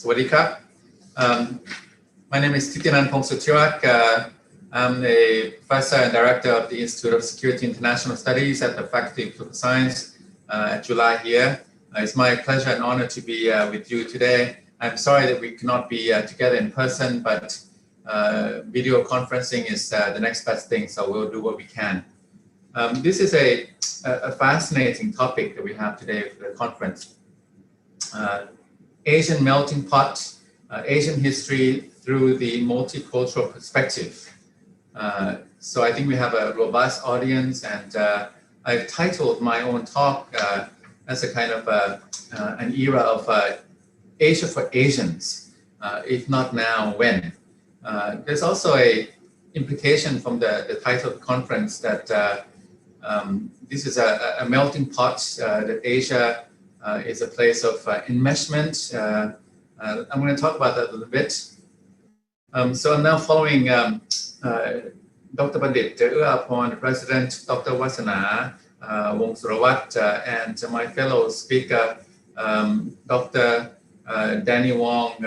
Sawadee. My name is Thitinan Pongsudhirak. I'm a professor and director of the Institute of Security International Studies at the Faculty of Political Science at July here. It's my pleasure and honor to be with you today. I'm sorry that we cannot be together in person, but video conferencing is the next best thing, so we'll do what we can. This is a fascinating topic that we have today for the conference. Asian melting pot, Asian history through the multicultural perspective. So I think we have a robust audience, and I've titled my own talk as a kind of an era of Asia for Asians, if not now, when? There's also a implication from the title of the conference that this is a melting pot, that Asia is a place of enmeshment. I'm going to talk about that a little bit. So I'm now following Dr. Bandit Ua-Apon, the President, Dr. Wasana Wongsurawat, and my fellow speaker, Dr. Danny Wong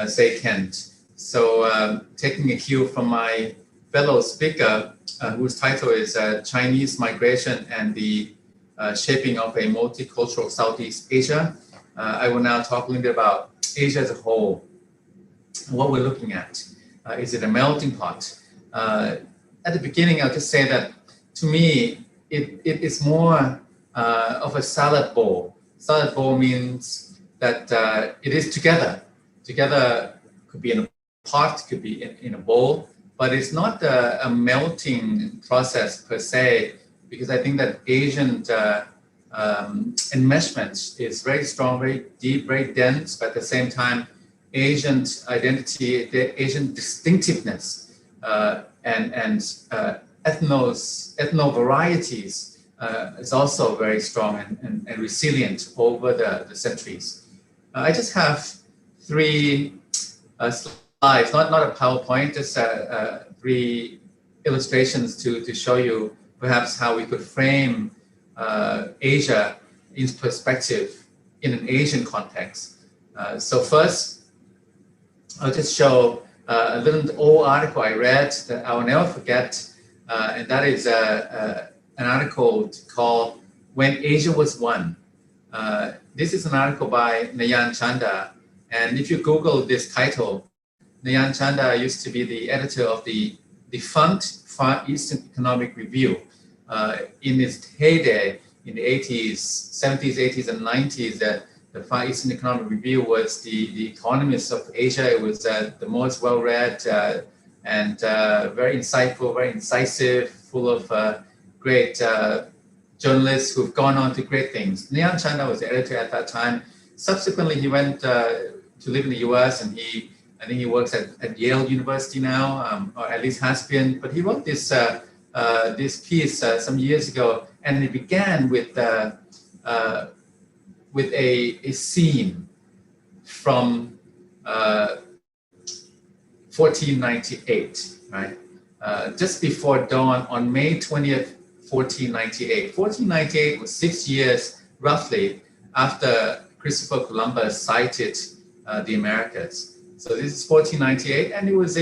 Say Kent. So taking a cue from my fellow speaker, whose title is Chinese Migration and the Shaping of a Multicultural Southeast Asia, I will now talk a little bit about Asia as a whole, what we're looking at. Is it a melting pot? At the beginning, I'll just say that to me, it is more of a salad bowl. Salad bowl means that it is together. Together could be in a pot, could be in a bowl, but it's not a melting process per se, because I think that Asian enmeshment is very strong, very deep, very dense, but at the same time, Asian identity, the Asian distinctiveness and ethno varieties is also very strong and resilient over the centuries. I just have three slides, not a PowerPoint, just three illustrations to show you perhaps how we could frame Asia in perspective in an Asian context. So first, I'll just show a little old article I read that I will never forget, and that is an article called When Asia Was One. This is an article by Nayan Chanda, and if you Google this title, Nayan Chanda used to be the editor of the defunct Far Eastern Economic Review. In its heyday, in the 80s, 70s, 80s, and 90s, the Far Eastern Economic Review was the economist of Asia. It was the most well-read and very insightful, very incisive, full of great journalists who've gone on to great things. Nayan Chanda was the editor at that time. Subsequently, he went to live in the US, and I think he works at Yale University now, or at least has been. But he wrote this piece some years ago, and it began with a scene from 1498, right? Just before dawn on May 20th, 1498. 1498 was 6 years, roughly, after Christopher Columbus sighted the Americas. So this is 1498, and it was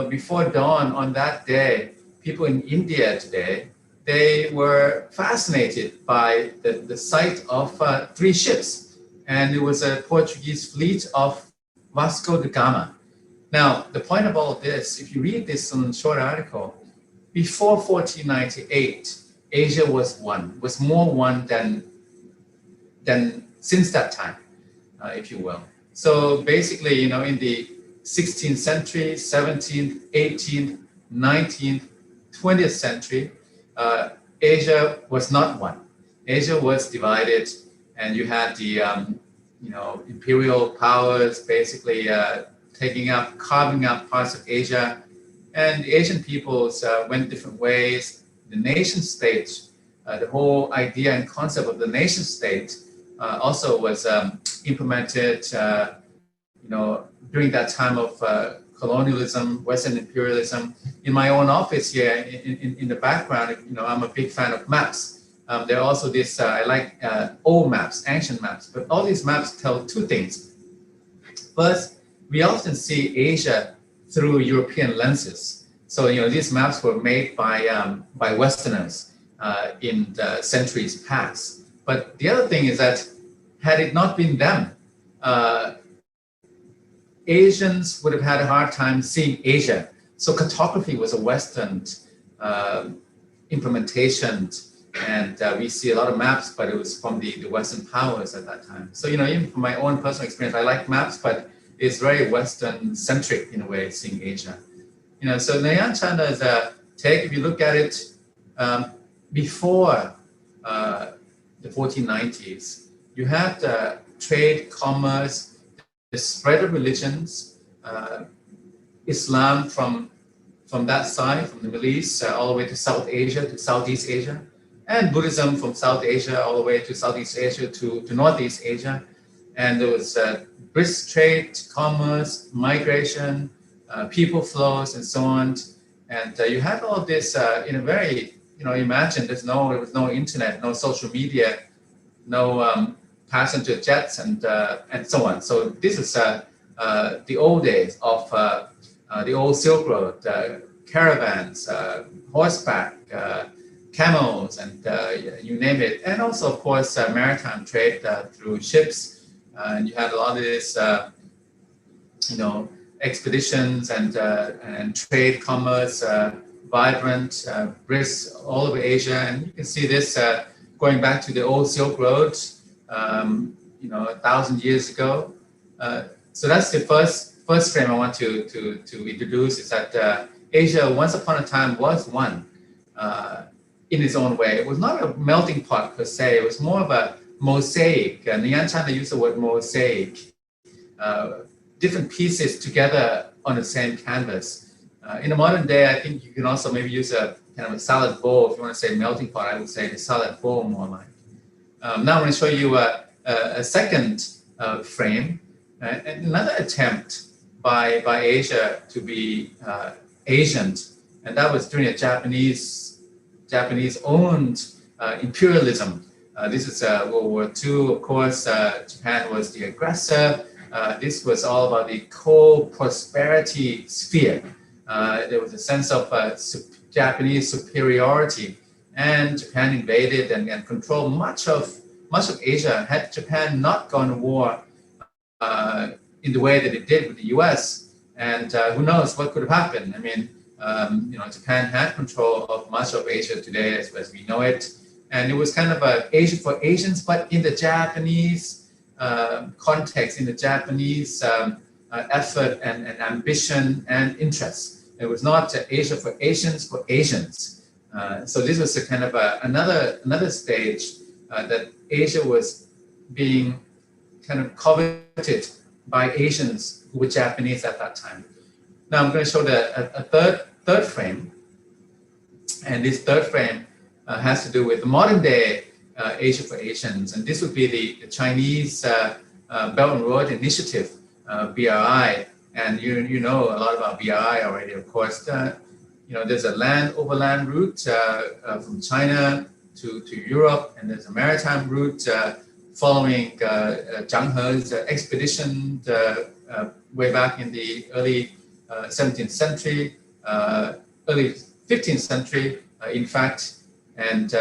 before dawn on that day, people in India today, they were fascinated by the sight of three ships, and it was a Portuguese fleet of Vasco da Gama. Now, the point of all of this, if you read this short article, before 1498, Asia was more one than since that time, if you will. So basically, in the 16th century, 17th, 18th, 19th, 20th century, Asia was not one. Asia was divided, and you had the imperial powers basically carving up parts of Asia, and the Asian peoples went different ways. The nation state, the whole idea and concept of the nation state also was implemented, during that time of colonialism, Western imperialism. In my own office here, in the background, I'm a big fan of maps. There are also this, I like old maps, ancient maps, but all these maps tell two things. First, we often see Asia through European lenses. So, these maps were made by Westerners in the centuries past. But the other thing is that had it not been them, Asians would have had a hard time seeing Asia. So cartography was a Western implementation, and we see a lot of maps, but it was from the Western powers at that time. So, even from my own personal experience, I like maps, but it's very Western-centric in a way, seeing Asia. So Nyan Chanda's take, if you look at it, before the 1490s, you had trade, commerce, the spread of religions, Islam from that side, from the Middle East, all the way to South Asia, to Southeast Asia, and Buddhism from South Asia all the way to Southeast Asia to Northeast Asia. And there was brisk trade, commerce, migration, people flows, and so on. And you had all of this in a very, imagine there was no internet, no social media, no passenger jets, and so on. So this is the old days of the old Silk Road, caravans, horseback, camels, and you name it. And also, of course, maritime trade through ships. And you had a lot of this, expeditions and trade, commerce, vibrant, brisk all over Asia. And you can see this going back to the old Silk Road, 1,000 years ago. So that's the first frame I want to introduce, is that Asia once upon a time was one in its own way. It was not a melting pot per se, it was more of a mosaic. Nyan Chanda used the word mosaic, different pieces together on the same canvas. In the modern day, I think you can also maybe use a kind of a salad bowl. If you want to say melting pot, I would say the salad bowl more like. Now I'm going to show you a second frame, and another attempt by Asia to be Asian, and that was during a Japanese-owned imperialism. This is World War II, of course. Japan was the aggressor. This was all about the co-prosperity sphere. There was a sense of Japanese superiority, and Japan invaded and controlled much of Asia. Had Japan not gone to war in the way that it did with the U.S., and who knows what could have happened. I mean, Japan had control of much of Asia today as we know it, and it was kind of a Asia for Asians, but in the Japanese context, in the Japanese effort and ambition and interest. It was not Asia for Asians, for Asians. So this was a kind of another stage that Asia was being kind of coveted by Asians who were Japanese at that time. Now I'm going to show a third frame, and this third frame has to do with the modern day Asia for Asians, and this would be the Chinese Belt and Road Initiative, BRI, and you know a lot about BRI already, of course. There's a overland route from China to Europe, and there's a maritime route following Zhang He's expedition way back in the early 17th century, early 15th century, in fact. And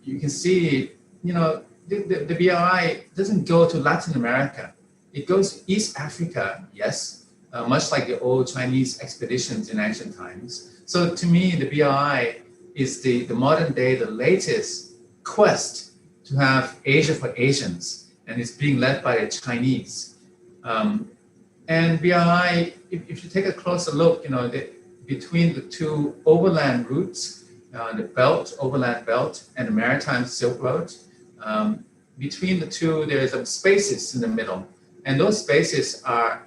you can see, the BRI doesn't go to Latin America. It goes to East Africa, yes, much like the old Chinese expeditions in ancient times. So to me, the BRI is the modern day, the latest quest to have Asia for Asians, and it's being led by the Chinese. And BRI, if you take a closer look, between the two overland routes, the overland belt, and the maritime Silk Road, between the two, there's some spaces in the middle, and those spaces are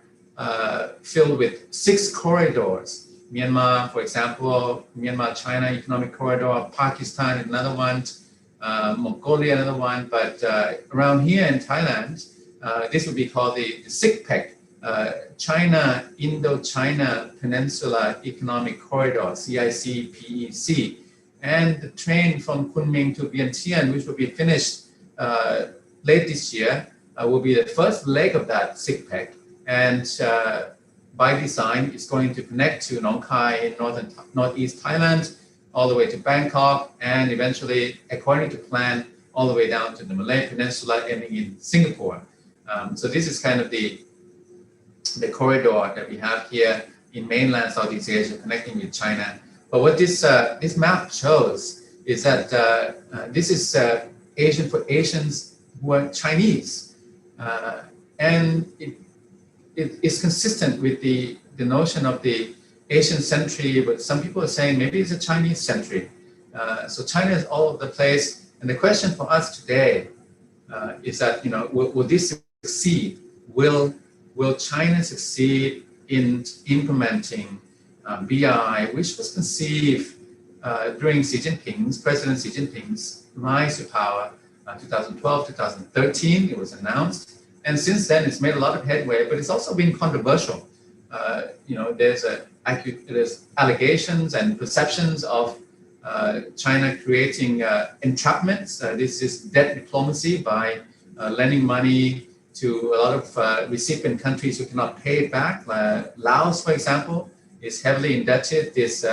filled with 6 corridors. Myanmar, for example, Myanmar-China Economic Corridor, Pakistan, another one, Mongolia, another one, but around here in Thailand, this would be called the SICPEC, China, Indo-China Peninsula Economic Corridor, CICPEC. And the train from Kunming to Vientiane, which will be finished late this year, will be the first leg of that SIGPEC. And by design, it's going to connect to Nong Khai in northeast Thailand, all the way to Bangkok, and eventually, according to plan, all the way down to the Malay Peninsula, ending in Singapore. So this is kind of the corridor that we have here in mainland Southeast Asia, connecting with China. But what this map shows is that this is Asian for Asians who are Chinese, and it is consistent with the notion of the Asian century. But some people are saying maybe it's a Chinese century. So China is all over the place, and the question for us today is that will this succeed? Will China succeed in implementing BRI, which was conceived during President Xi Jinping's rise to power, 2012, 2013, it was announced. And since then, it's made a lot of headway, but it's also been controversial. There's allegations and perceptions of China creating entrapments. This is debt diplomacy by lending money to a lot of recipient countries who cannot pay it back. Laos, for example, is heavily indebted. This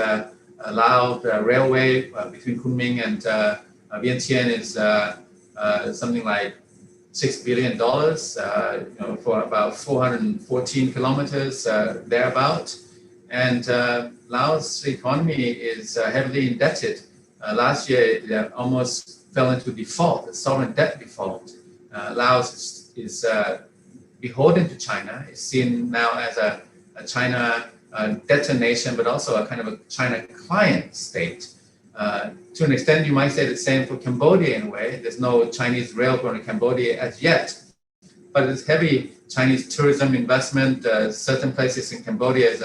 Lao railway between Kunming and Vientiane is something like $6 billion for about 414 kilometers thereabout. And Laos' economy is heavily indebted. Last year, it almost fell into default, a sovereign debt default. Laos is beholden to China. It's seen now as a China debtor nation, but also a kind of a China client state. To an extent, you might say the same for Cambodia in a way. There's no Chinese rail going to Cambodia as yet, but there's heavy Chinese tourism investment. Certain places in Cambodia is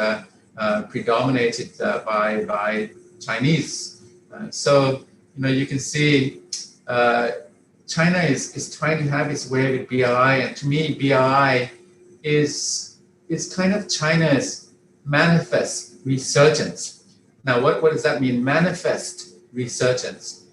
predominated by Chinese. So, you can see China is trying to have its way with BRI, and to me, BRI is kind of China's manifest resurgence. Now, what does that mean, manifest resurgence?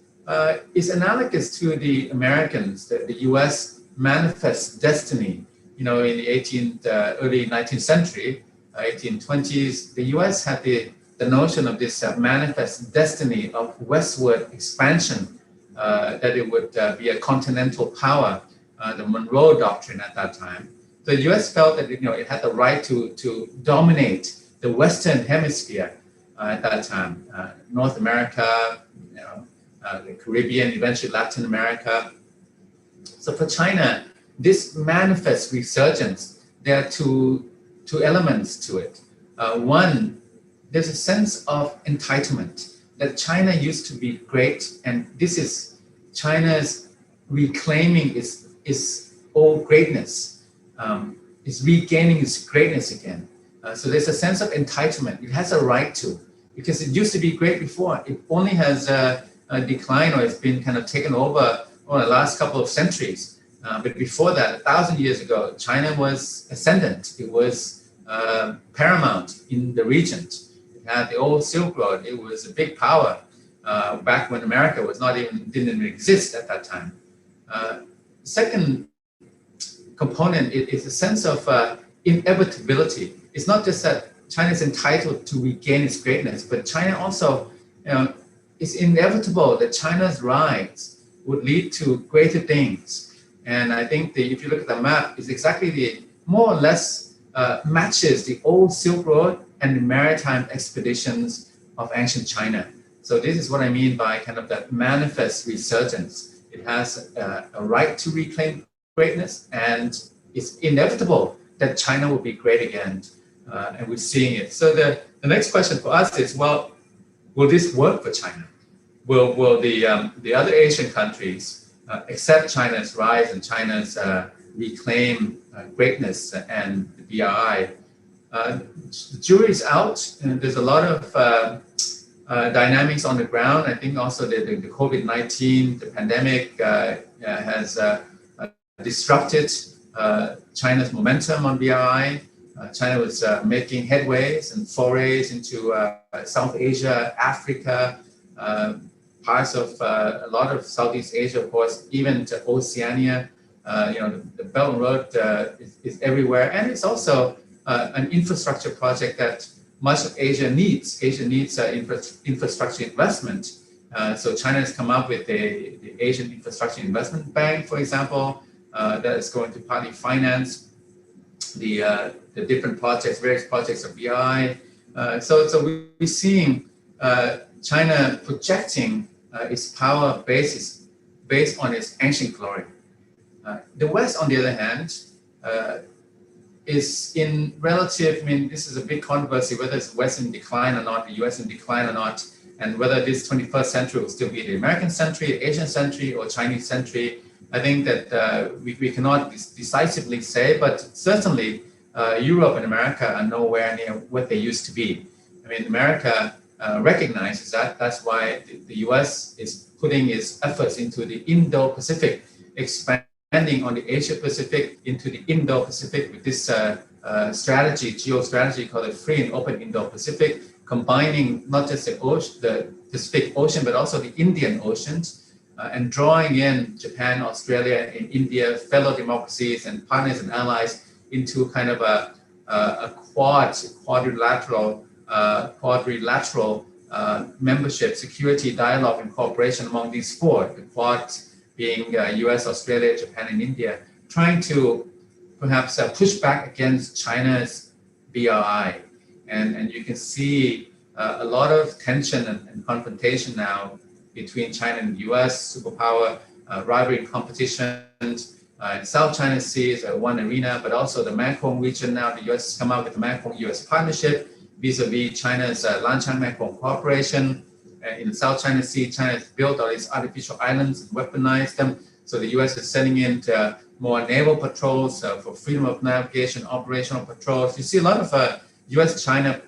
It's analogous to the Americans, the US manifest destiny. In the early 19th century, 1820s, the US had the notion of this manifest destiny of westward expansion, that it would be a continental power, the Monroe Doctrine at that time. The US felt that it had the right to dominate the Western Hemisphere at that time, North America, the Caribbean, eventually Latin America. So for China, this manifest resurgence, there are two elements to it. One, there's a sense of entitlement that China used to be great, and this is China's reclaiming its old greatness. It's regaining its greatness again. So there's a sense of entitlement. It has a right to, because it used to be great before. It only has declined, or it's been kind of taken over the last couple of centuries. But before that, 1,000 years ago, China was ascendant. It was paramount in the region. It had the old Silk Road. It was a big power back when America didn't even exist at that time. Second component is a sense of inevitability. It's not just that China is entitled to regain its greatness, but China also, it's inevitable that China's rise would lead to greater things. And I think if you look at the map, it's exactly more or less matches the old Silk Road and the maritime expeditions of ancient China. So this is what I mean by kind of that manifest resurgence. It has a right to reclaim greatness, and it's inevitable that China will be great again. And we're seeing it. So the next question for us is, well, will this work for China? Will the other Asian countries accept China's rise and China's reclaim greatness and the BRI? The jury's out, and there's a lot of dynamics on the ground. I think also the COVID-19, the pandemic has disrupted China's momentum on BRI. China was making headways and forays into South Asia, Africa, parts of a lot of Southeast Asia, of course, even to Oceania. The Belt and Road is everywhere, and it's also an infrastructure project that much of Asia needs. Asia needs infrastructure investment. So China has come up with the Asian Infrastructure Investment Bank, for example, that is going to partly finance the different projects, various projects of BRI. So we're seeing China projecting its power based on its ancient glory. The West, on the other hand, is in relative, this is a big controversy, whether it's West in decline or not, the US in decline or not, and whether this 21st century will still be the American century, Asian century, or Chinese century. I think that we cannot decisively say, but certainly Europe and America are nowhere near what they used to be. America recognizes that. That's why the US is putting its efforts into the Indo-Pacific, expanding on the Asia-Pacific into the Indo-Pacific with this geostrategy called the Free and Open Indo-Pacific, combining not just the Pacific Ocean, but also the Indian Oceans, and drawing in Japan, Australia, and India, fellow democracies and partners and allies into kind of a quadrilateral membership, security, dialogue, and cooperation among these four, the Quad being US, Australia, Japan, and India, trying to perhaps push back against China's BRI. And you can see a lot of tension and confrontation now between China and the US, superpower, rivalry and competition. South China Sea is one arena, but also the Mekong region now, the US has come out with the Mekong-US partnership vis-a-vis China's Lancang-Mekong cooperation. In the South China Sea, China has built all these artificial islands and weaponized them. So the US is sending in more naval patrols for freedom of navigation, operational patrols. You see a lot of US-China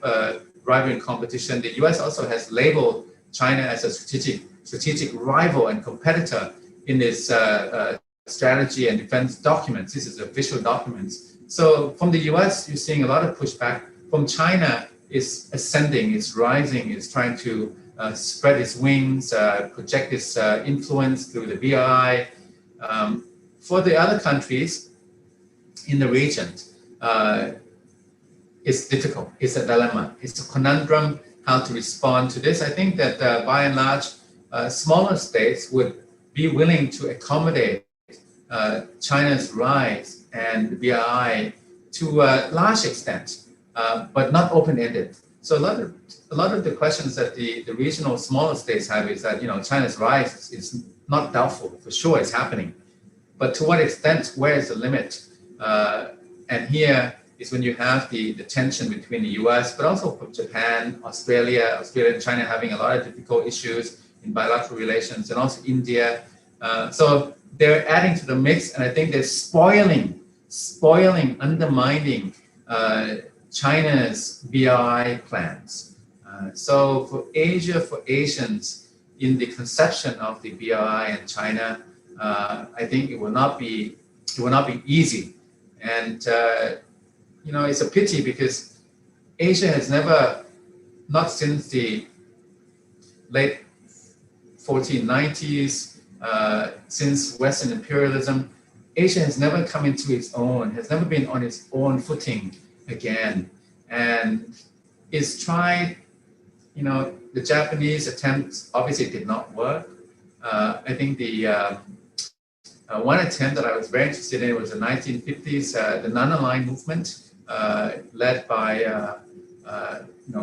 rivalry and competition. The US also has labeled China as a strategic rival and competitor in its strategy and defense documents. This is official documents. So from the US, you're seeing a lot of pushback. From China, it's ascending, it's rising, it's trying to spread its wings, project its influence through the BRI. For the other countries in the region, it's difficult, it's a dilemma, it's a conundrum how to respond to this. I think that by and large, smaller states would be willing to accommodate China's rise and the BRI to a large extent, but not open-ended. So a lot of the questions that the regional smaller states have is that China's rise is not doubtful, for sure it's happening, but to what extent, where is the limit? And here is when you have the tension between the US, but also from Japan, Australia and China having a lot of difficult issues in bilateral relations, and also India. So they're adding to the mix, and I think they're spoiling, undermining China's BRI plans. So for Asia, for Asians, in the conception of the BRI and China, I think it will not be easy. And it's a pity because Asia has never, not since the late 1490s, since Western imperialism, Asia has never come into its own, has never been on its own footing again. And it's tried, the Japanese attempt obviously did not work. I think the one attempt that I was very interested in was the 1950s, the non-aligned movement, led by,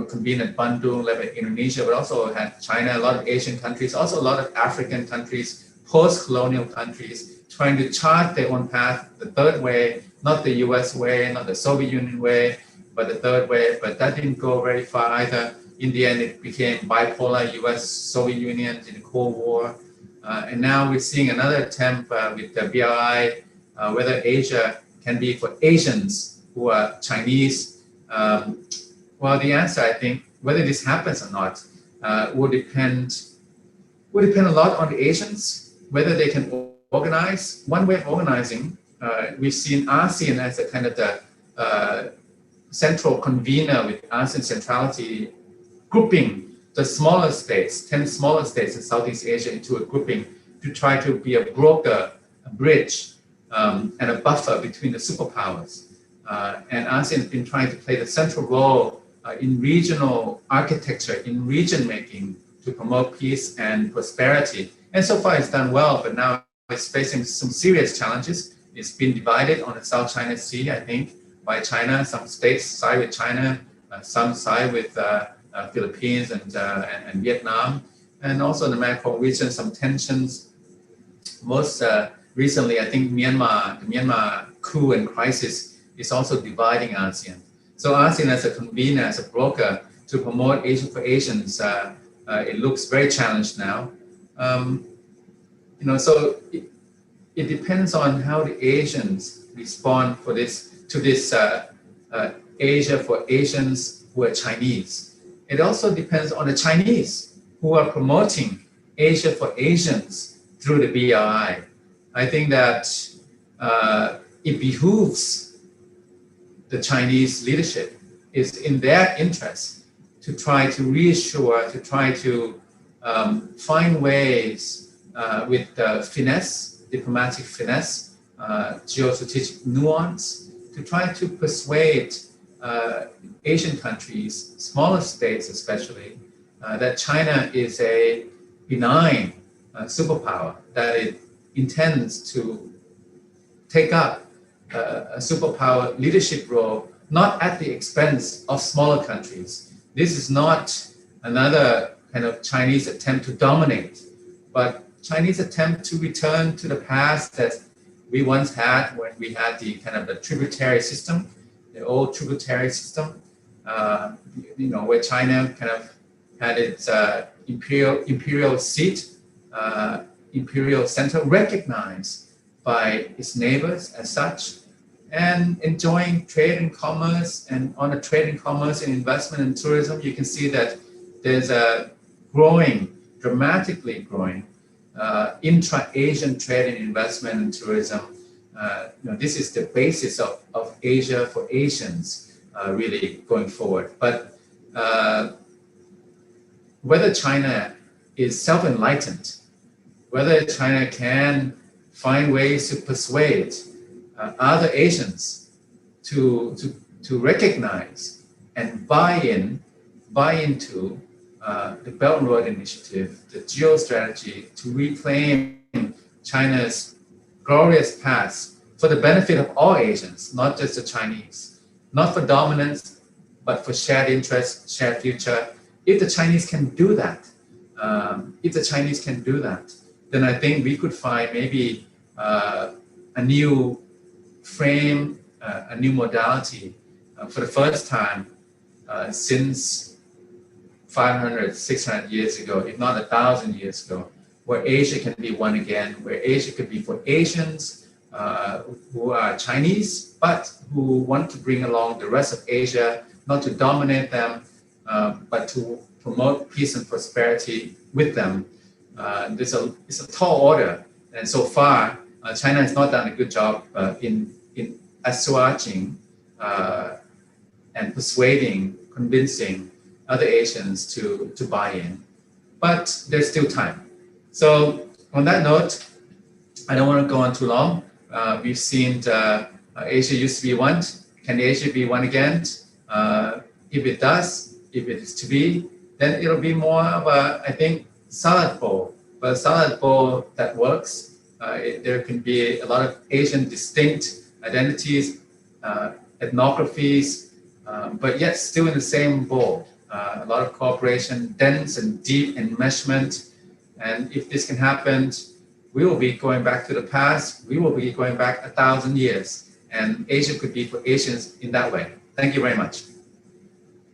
convened at Bandung, led by Indonesia, but also had China, a lot of Asian countries, also a lot of African countries, post-colonial countries, trying to chart their own path, the third way, not the US way, not the Soviet Union way, but the third way. But that didn't go very far either. In the end, it became bipolar US-Soviet Union in the Cold War. And now we're seeing another attempt with the BRI, whether Asia can be for Asians who are Chinese. Well, the answer, I think, whether this happens or not, will depend a lot on the Asians, whether they can organize. One way of organizing, we've seen ASEAN as a kind of the central convener with ASEAN centrality, grouping the smaller states, 10 smaller states in Southeast Asia into a grouping to try to be a broker, a bridge, and a buffer between the superpowers. And ASEAN has been trying to play the central role in regional architecture, in region making to promote peace and prosperity. And so far it's done well, but now it's facing some serious challenges. It's been divided on the South China Sea, I think, by China. Some states side with China, some side with Philippines and Vietnam. And also in the Mekong region, some tensions. Most recently, I think the Myanmar coup and crisis is also dividing ASEAN. So ASEAN as a convener, as a broker to promote Asia for Asians, it looks very challenged now. So it depends on how the Asians respond to this Asia for Asians who are Chinese. It also depends on the Chinese who are promoting Asia for Asians through the BRI. I think that it behooves the Chinese leadership, is in their interest to try to reassure, to try to find ways with finesse, diplomatic finesse, geostrategic nuance, to try to persuade Asian countries, smaller states especially, that China is a benign superpower, that it intends to take up a superpower leadership role, not at the expense of smaller countries. This is not another kind of Chinese attempt to dominate, but Chinese attempt to return to the past that we once had when we had the kind of the tributary system, the old tributary system, where China kind of had its imperial seat, imperial center recognized by its neighbors as such, and enjoying trade and commerce. And on the trade and commerce and investment and tourism, you can see that there's a dramatically growing intra-Asian trade and investment and tourism. This is the basis of Asia for Asians really going forward. But whether China is self-enlightened, whether China can find ways to persuade other Asians to recognize and buy into the Belt and Road Initiative, the geostrategy to reclaim China's glorious past for the benefit of all Asians, not just the Chinese, not for dominance, but for shared interests, shared future. If the Chinese can do that, then I think we could find maybe a new frame, a new modality for the first time since 500, 600 years ago, if not 1,000 years ago, where Asia can be one again, where Asia could be for Asians who are Chinese, but who want to bring along the rest of Asia, not to dominate them, but to promote peace and prosperity with them. It's a tall order, and so far, China has not done a good job in assuaging and persuading, convincing other Asians to buy in. But there's still time. So on that note, I don't want to go on too long. We've seen Asia used to be one. Can Asia be one again? If it does, if it is to be, then it'll be more of a, I think, salad bowl. But a salad bowl that works, there can be a lot of Asian distinct identities, ethnographies, but yet still in the same bowl. A lot of cooperation, dense and deep enmeshment. And if this can happen, we will be going back to the past. We will be going back 1,000 years. And Asia could be for Asians in that way. Thank you very much.